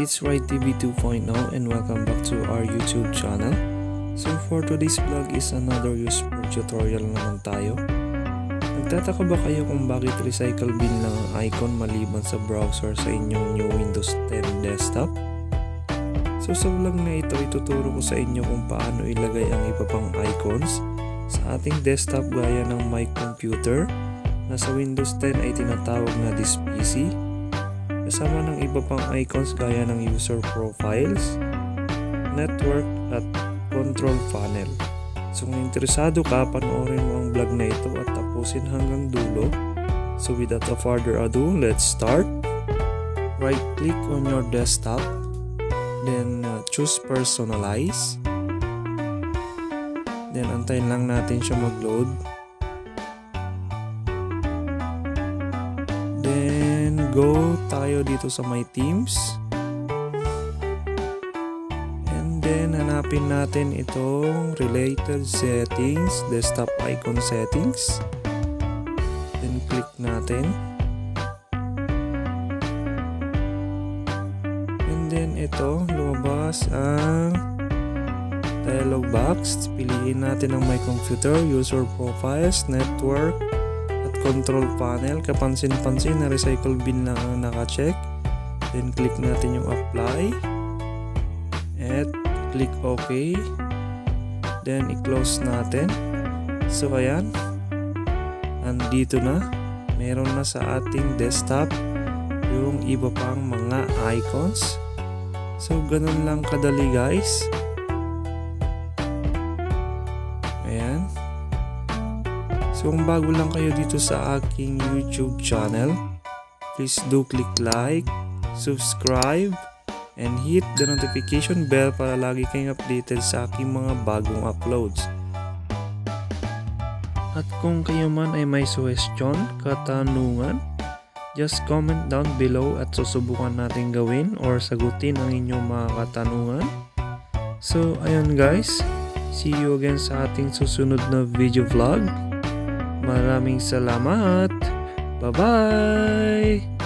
it's TV 2.0 and welcome back to our YouTube channel. So for today's vlog is another useful tutorial naman tayo. Nagtataka ba kayo kung bakit recycle bin lang ang icon maliban sa browser sa inyong new Windows 10 desktop? So sa vlog na ito, ituturo ko sa inyo kung paano ilagay ang iba pang icons sa ating desktop gaya ng my computer na sa Windows 10 ay tinatawag na this PC, kasama ng iba pang icons gaya ng user profiles, network at control panel. So kung interesado ka, panoorin mo ang vlog na ito at tapusin hanggang dulo. So without further ado, let's start. Right click on your desktop, then choose personalize. Then antayin lang natin siya mag-load. Then go tayo dito sa my themes. And then hanapin natin itong related settings, desktop icon settings. Then click natin. And then ito, lumabas ang dialog box. Piliin natin ang my computer, user profiles, network, at control panel. Kapansin-pansin na recycle bin lang ang naka-check. Then click natin yung apply. At click OK. Then i-close natin. So ayan. Andito na. Meron na sa ating desktop yung iba pang mga icons. So ganun lang kadali guys. Ayan. So kung bago lang kayo dito sa aking YouTube channel, please do click like, subscribe, and hit the notification bell para lagi kayong updated sa aking mga bagong uploads. At kung kayo man ay may suggestion, katanungan, just comment down below at susubukan natin gawin or sagutin ang inyong mga katanungan. So ayun guys, see you again sa ating susunod na video vlog. Maraming salamat. Bye-bye!